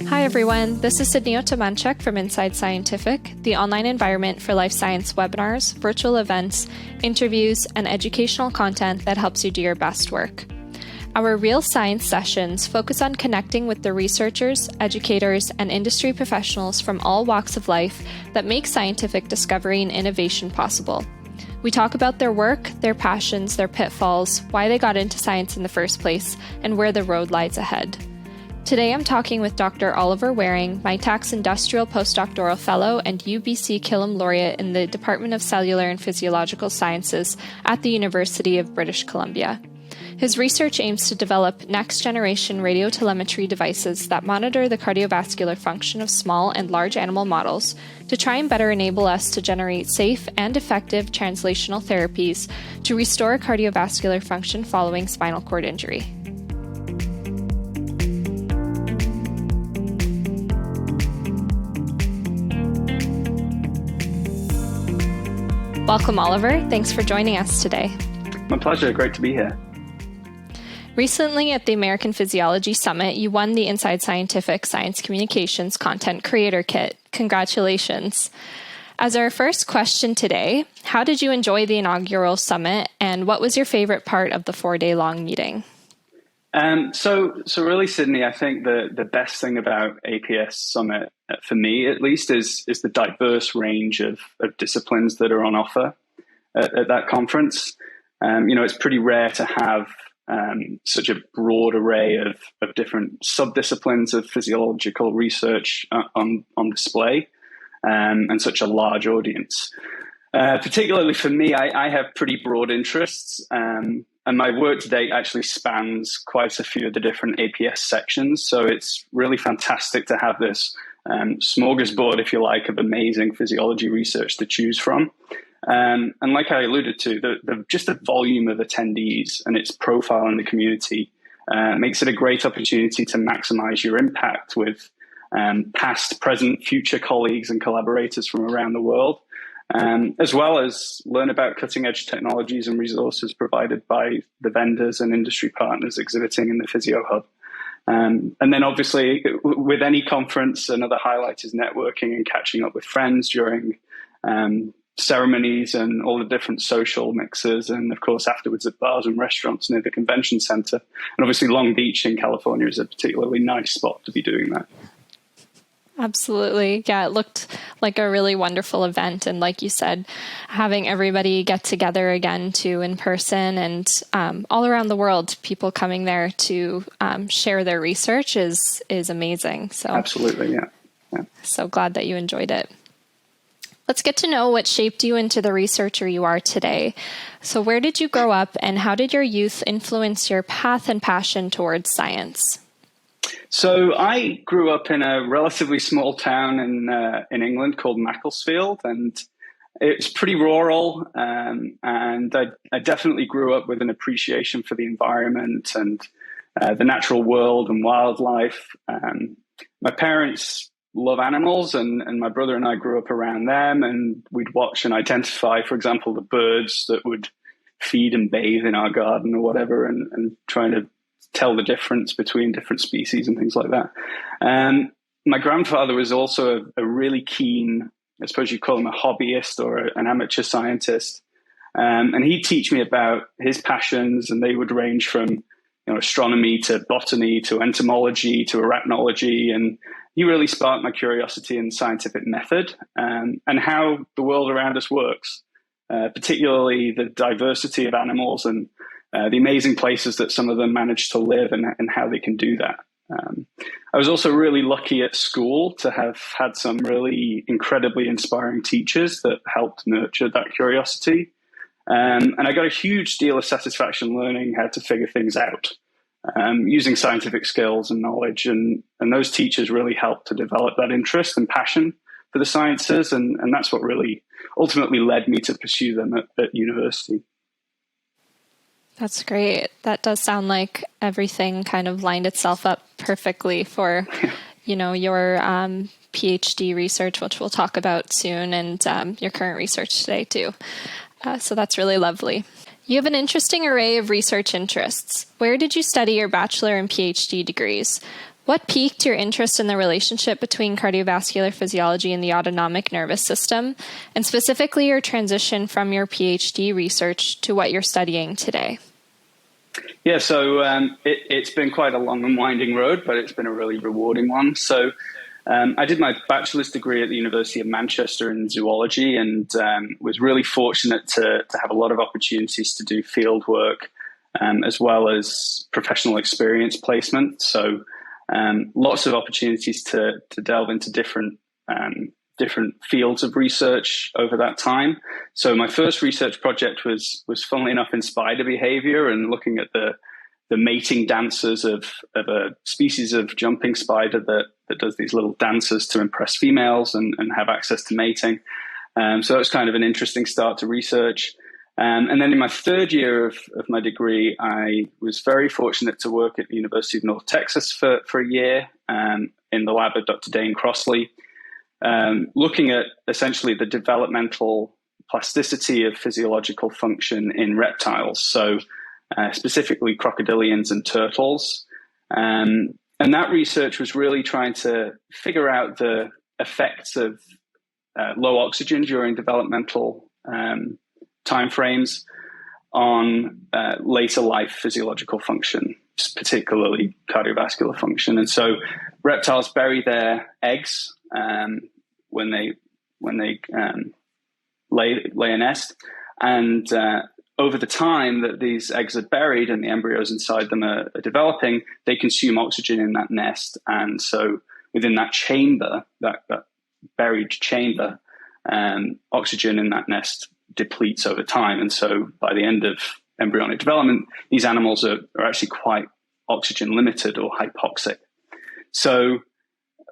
Hi everyone, this is Sydney Otamanchuk from Inside Scientific, the online environment for life science webinars, virtual events, interviews, and educational content that helps you do your best work. Our Real Science sessions focus on connecting with the researchers, educators, and industry professionals from all walks of life that make scientific discovery and innovation possible. We talk about their work, their passions, their pitfalls, why they got into science in the first place, and where the road lies ahead. Today I'm talking with Dr. Oliver Waring, Mitacs Industrial Postdoctoral Fellow and UBC Killam Laureate in the Department of Cellular and Physiological Sciences at the University of British Columbia. His research aims to develop next-generation radiotelemetry devices that monitor the cardiovascular function of small and large animal models to try and better enable us to generate safe and effective translational therapies to restore cardiovascular function following spinal cord injury. Welcome, Oliver. Thanks for joining us today. My pleasure. Great to be here. Recently at the American Physiology Summit, you won the InsideScientific Science Communications Content Creator Kit. Congratulations. As our first question today, how did you enjoy the inaugural summit, and what was your favorite part of the 4-day-long meeting? So really, Sydney, I think the best thing about APS Summit, for me at least, is the diverse range of disciplines that are on offer at that conference. It's pretty rare to have such a broad array of different subdisciplines of physiological research on display, and such a large audience. Particularly for me, I have pretty broad interests, and my work to date actually spans quite a few of the different APS sections. So it's really fantastic to have this smorgasbord, if you like, of amazing physiology research to choose from. And like I alluded to, just the volume of attendees and its profile in the community makes it a great opportunity to maximize your impact with past, present, future colleagues and collaborators from around the world, as well as learn about cutting-edge technologies and resources provided by the vendors and industry partners exhibiting in the Physio Hub. And then obviously, with any conference, another highlight is networking and catching up with friends during ceremonies and all the different social mixes, and of course afterwards at bars and restaurants near the convention center. And obviously Long Beach in California is a particularly nice spot to be doing that. Absolutely. Yeah, it looked like a really wonderful event. And like you said, having everybody get together again too in person and all around the world, people coming there to share their research is amazing. So absolutely, yeah. So glad that you enjoyed it. Let's get to know what shaped you into the researcher you are today. So where did you grow up, and how did your youth influence your path and passion towards science? So I grew up in a relatively small town in England called Macclesfield, and it's pretty rural. And I definitely grew up with an appreciation for the environment and the natural world and wildlife. My parents love animals, and my brother and I grew up around them, and we'd watch and identify, for example, the birds that would feed and bathe in our garden or whatever, and trying to tell the difference between different species and things like that. My grandfather was also a really keen, I suppose you'd call him a hobbyist or an amateur scientist, and he'd teach me about his passions, and they would range from astronomy to botany to entomology to arachnology, and he really sparked my curiosity in scientific method and how the world around us works, particularly the diversity of animals and the amazing places that some of them manage to live and how they can do that. I was also really lucky at school to have had some really incredibly inspiring teachers that helped nurture that curiosity. And I got a huge deal of satisfaction learning how to figure things out, using scientific skills and knowledge. And those teachers really helped to develop that interest and passion for the sciences. And that's what really ultimately led me to pursue them at university. That's great. That does sound like everything kind of lined itself up perfectly for, your PhD research, which we'll talk about soon, and your current research today too. So that's really lovely. You have an interesting array of research interests. Where did you study your bachelor and PhD degrees? What piqued your interest in the relationship between cardiovascular physiology and the autonomic nervous system, and specifically your transition from your PhD research to what you're studying today? Yeah, so it's been quite a long and winding road, but it's been a really rewarding one. So I did my bachelor's degree at the University of Manchester in zoology, and was really fortunate to have a lot of opportunities to do field work, as well as professional experience placement. So lots of opportunities to delve into different fields of research over that time. So my first research project was funnily enough in spider behavior and looking at the mating dances of a species of jumping spider that does these little dances to impress females and have access to mating. So that was kind of an interesting start to research. And then in my third year of my degree, I was very fortunate to work at the University of North Texas for a year in the lab of Dr. Dane Crossley, looking at essentially the developmental plasticity of physiological function in reptiles, so specifically crocodilians and turtles. And that research was really trying to figure out the effects of low oxygen during developmental timeframes on later life physiological function, particularly cardiovascular function. And so reptiles bury their eggs when they lay a nest, and over the time that these eggs are buried and the embryos inside them are developing, they consume oxygen in that nest. And so within that chamber, that buried chamber, oxygen in that nest depletes over time. And so by the end of embryonic development, these animals are actually quite oxygen limited or hypoxic. So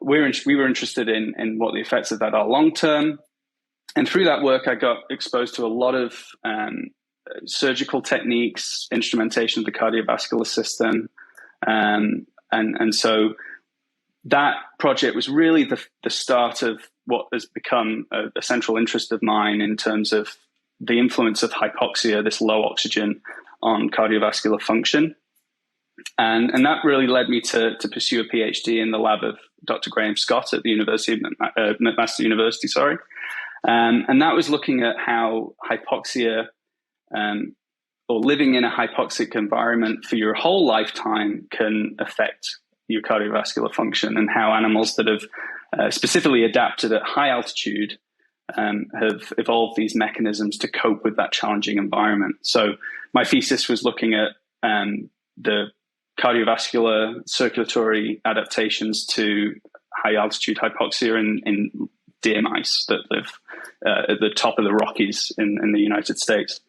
we were interested in what the effects of that are long term. And through that work, I got exposed to a lot of surgical techniques, instrumentation of the cardiovascular system. And so that project was really the start of what has become a central interest of mine in terms of the influence of hypoxia, this low oxygen, on cardiovascular function. And that really led me to pursue a PhD in the lab of Dr. Graham Scott at the McMaster University, and that was looking at how hypoxia, or living in a hypoxic environment for your whole lifetime, can affect your cardiovascular function, and how animals that have specifically adapted at high altitude have evolved these mechanisms to cope with that challenging environment. So my thesis was looking at the cardiovascular circulatory adaptations to high altitude hypoxia in deer mice that live at the top of the Rockies in the United States.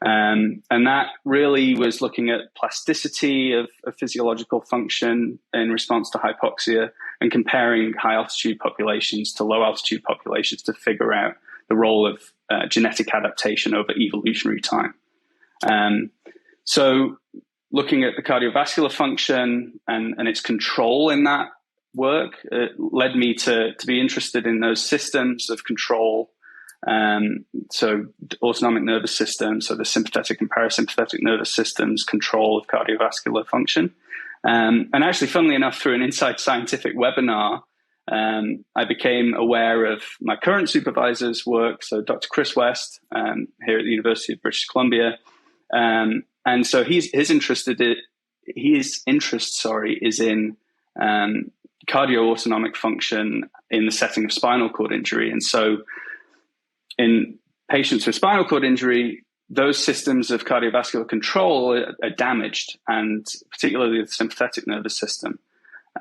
And that really was looking at plasticity of physiological function in response to hypoxia, and comparing high altitude populations to low altitude populations to figure out the role of genetic adaptation over evolutionary time. So looking at the cardiovascular function and its control in that work, it led me to be interested in those systems of control. So autonomic nervous system, so the sympathetic and parasympathetic nervous systems control of cardiovascular function. And actually, funnily enough, through an InsideScientific webinar, I became aware of my current supervisor's work, so Dr. Chris West, here at the University of British Columbia. And so his interest is in cardio-autonomic function in the setting of spinal cord injury. And so in patients with spinal cord injury, those systems of cardiovascular control are damaged, and particularly the sympathetic nervous system.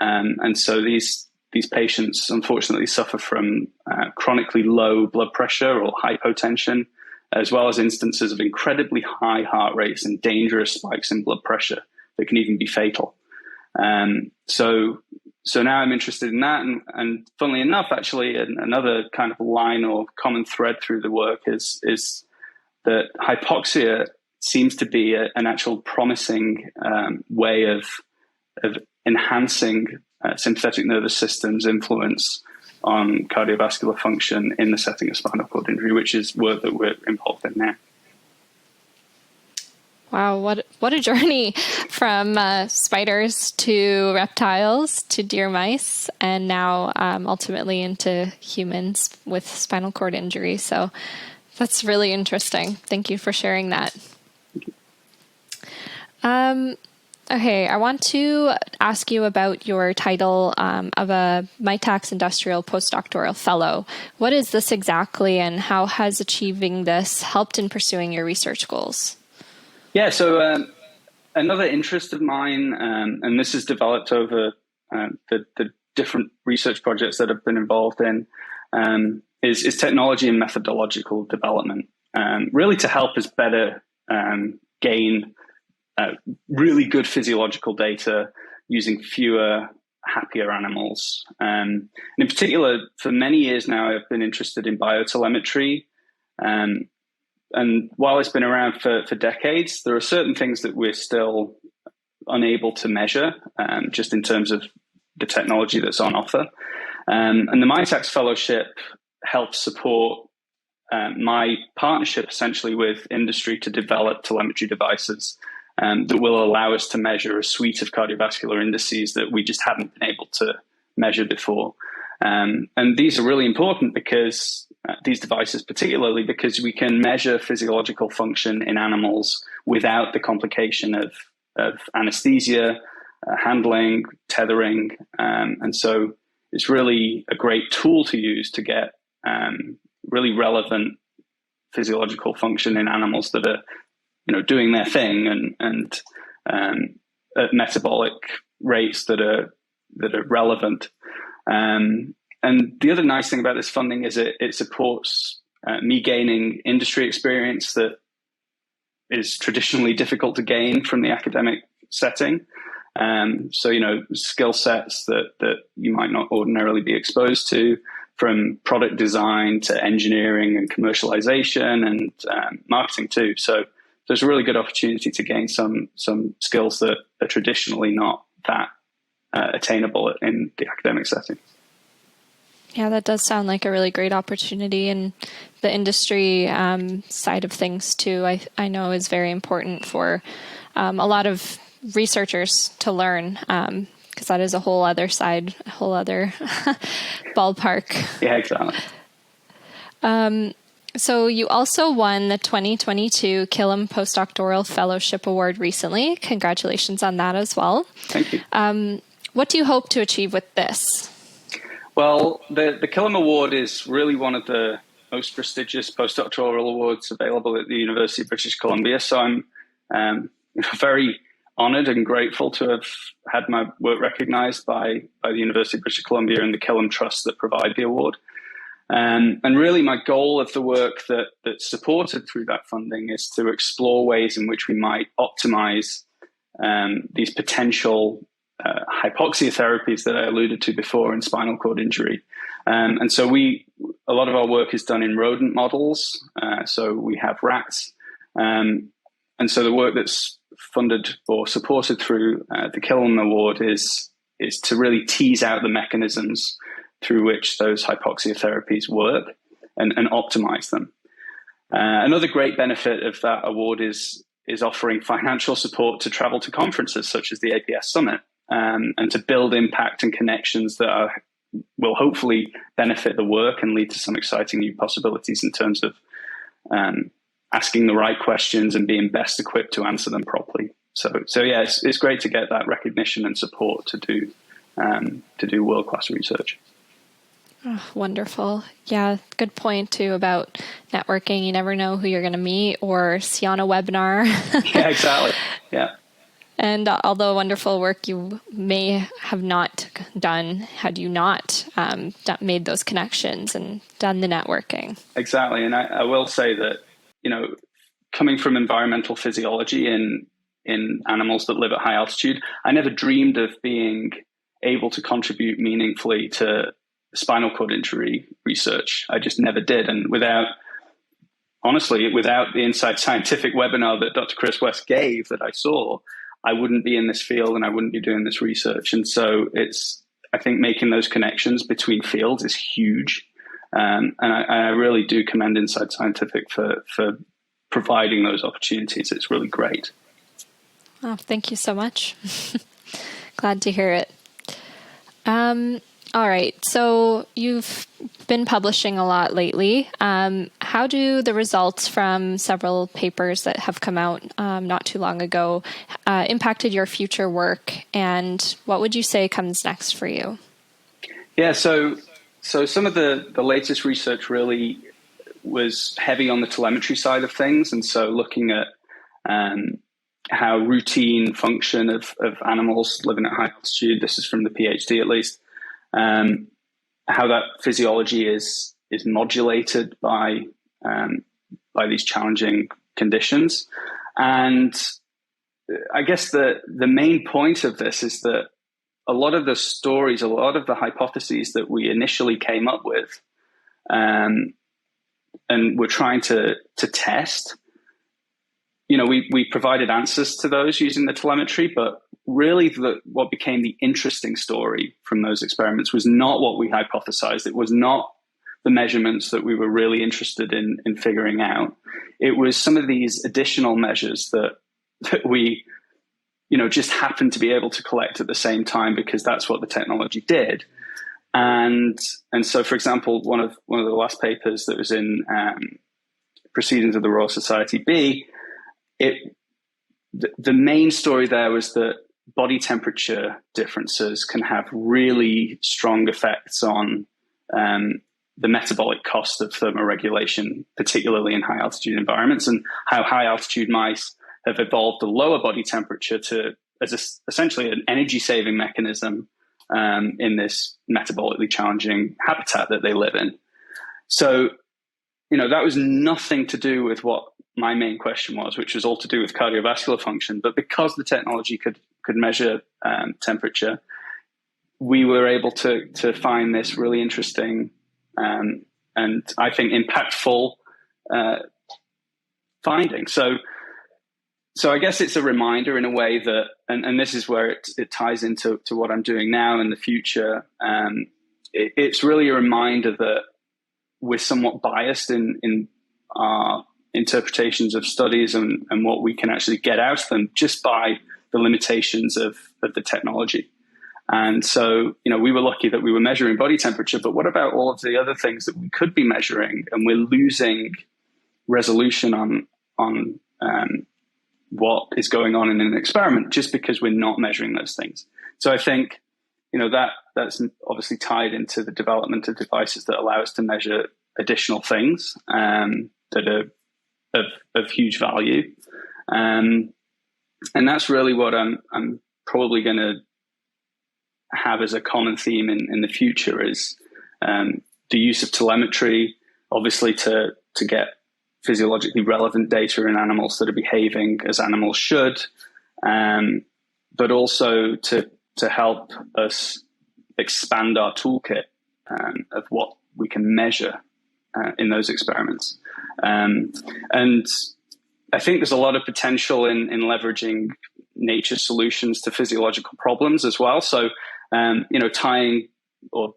And so these patients unfortunately suffer from chronically low blood pressure or hypotension, as well as instances of incredibly high heart rates and dangerous spikes in blood pressure that can even be fatal. So now I'm interested in that. And funnily enough, actually, another kind of line or common thread through the work is that hypoxia seems to be an actual promising way of enhancing sympathetic nervous system's influence on cardiovascular function in the setting of spinal cord injury, which is work that we're involved in now. Wow, what a journey from spiders to reptiles to deer mice, and now ultimately into humans with spinal cord injury. So that's really interesting. Thank you for sharing that. Okay, I want to ask you about your title of a Mitacs Industrial Postdoctoral Fellow. What is this exactly, and how has achieving this helped in pursuing your research goals? Yeah, so another interest of mine, and this has developed over the different research projects that I've been involved in, is technology and methodological development, really to help us better gain really good physiological data using fewer, happier animals. And in particular, for many years now, I've been interested in biotelemetry. And while it's been around for decades, there are certain things that we're still unable to measure, just in terms of the technology that's on offer. And the Mitacs Fellowship helps support my partnership essentially with industry to develop telemetry devices that will allow us to measure a suite of cardiovascular indices that we just haven't been able to measure before. And these are really important because these devices, particularly because we can measure physiological function in animals without the complication of anesthesia, handling, tethering. And so it's really a great tool to use to get really relevant physiological function in animals that are, doing their thing and at metabolic rates that are relevant. And the other nice thing about this funding is it supports me gaining industry experience that is traditionally difficult to gain from the academic setting. So, skill sets that you might not ordinarily be exposed to, from product design to engineering and commercialization and marketing too. So there's a really good opportunity to gain some skills that are traditionally not that attainable in the academic setting. Yeah, that does sound like a really great opportunity, and the industry side of things too, I know is very important for a lot of researchers to learn, because that is a whole other side, a whole other ballpark. Yeah, exactly. So you also won the 2022 Killam Postdoctoral Fellowship Award recently. Congratulations on that as well. Thank you. What do you hope to achieve with this? Well, the Killam Award is really one of the most prestigious postdoctoral awards available at the University of British Columbia. So I'm very honored and grateful to have had my work recognized by the University of British Columbia and the Killam Trust that provide the award. And really my goal of the work that's supported through that funding is to explore ways in which we might optimize these potential hypoxia therapies that I alluded to before in spinal cord injury. And so a lot of our work is done in rodent models. So we have rats. And so the work that's funded or supported through the Killam Award is to really tease out the mechanisms through which those hypoxia therapies work and optimize them. Another great benefit of that award is offering financial support to travel to conferences such as the APS Summit, and to build impact and connections that will hopefully benefit the work and lead to some exciting new possibilities in terms of asking the right questions and being best equipped to answer them properly. So yeah, it's great to get that recognition and support to do world-class research. Oh, wonderful. Yeah, good point too about networking. You never know who you're going to meet or see on a webinar. Yeah, exactly. Yeah. And all the wonderful work you may have not done had you not made those connections and done the networking. Exactly. And I will say that, coming from environmental physiology in animals that live at high altitude, I never dreamed of being able to contribute meaningfully to spinal cord injury research. I just never did. And without the InsideScientific webinar that Dr. Chris West gave that I saw, I wouldn't be in this field and I wouldn't be doing this research. And so I think making those connections between fields is huge. And I really do commend InsideScientific for providing those opportunities. It's really great. Oh, thank you so much. Glad to hear it. All right. So you've been publishing a lot lately. How do the results from several papers that have come out not too long ago impacted your future work? And what would you say comes next for you? Yeah, so some of the latest research really was heavy on the telemetry side of things. And so looking at how routine function of animals living at high altitude, this is from the PhD at least, how that physiology is modulated by these challenging conditions. And I guess the main point of this is that a lot of the stories, a lot of the hypotheses that we initially came up with, and we're trying to test, we provided answers to those using the telemetry, but really what became the interesting story from those experiments was not what we hypothesized. It was not the measurements that we were really interested in figuring out. It was some of these additional measures that we, just happened to be able to collect at the same time because that's what the technology did. And so, for example, one of the last papers that was in Proceedings of the Royal Society B, the main story there was that body temperature differences can have really strong effects on the metabolic cost of thermoregulation, particularly in high altitude environments, and how high altitude mice have evolved a lower body temperature as essentially an energy saving mechanism in this metabolically challenging habitat that they live in. So, that was nothing to do with what my main question was, which was all to do with cardiovascular function. But because the technology could measure temperature, we were able to find this really interesting and I think impactful finding. So I guess it's a reminder in a way that, and this is where it ties into what I'm doing now in the future. It's really a reminder that we're somewhat biased in our interpretations of studies and what we can actually get out of them just by the limitations of the technology. And so, we were lucky that we were measuring body temperature, but what about all of the other things that we could be measuring? And we're losing resolution on what is going on in an experiment just because we're not measuring those things. So I think, that's obviously tied into the development of devices that allow us to measure additional things that are of huge value. And that's really what I'm probably going to have as a common theme in the future is the use of telemetry, obviously to get physiologically relevant data in animals that are behaving as animals should, but also to help us expand our toolkit of what we can measure in those experiments. And I think there's a lot of potential in leveraging nature solutions to physiological problems as well. So, tying or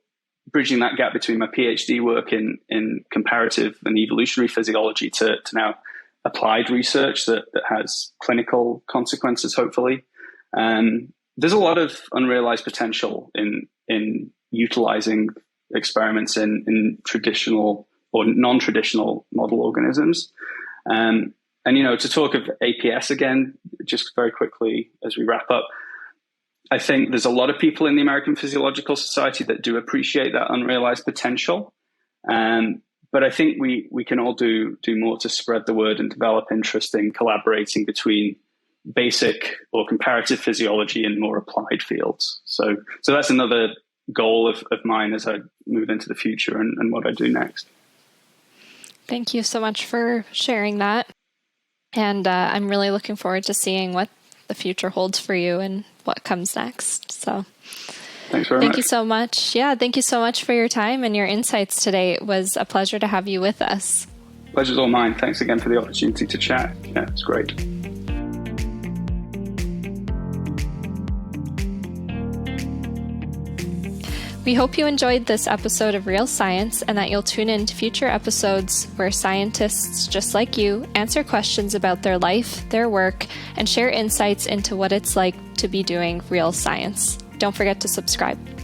bridging that gap between my PhD work in comparative and evolutionary physiology to now applied research that has clinical consequences, hopefully. There's a lot of unrealized potential in utilizing experiments in traditional or non-traditional model organisms. And, to talk of APS again, just very quickly as we wrap up, I think there's a lot of people in the American Physiological Society that do appreciate that unrealized potential. But I think we can all do more to spread the word and develop interest in collaborating between basic or comparative physiology and more applied fields. So that's another goal of mine as I move into the future and what I do next. Thank you so much for sharing that. And I'm really looking forward to seeing what the future holds for you and what comes next. So thanks very much. Thank you so much. Yeah, thank you so much for your time and your insights today. It was a pleasure to have you with us. Pleasure's all mine. Thanks again for the opportunity to chat. Yeah, it's great. We hope you enjoyed this episode of Real Science and that you'll tune in to future episodes where scientists just like you answer questions about their life, their work, and share insights into what it's like to be doing real science. Don't forget to subscribe.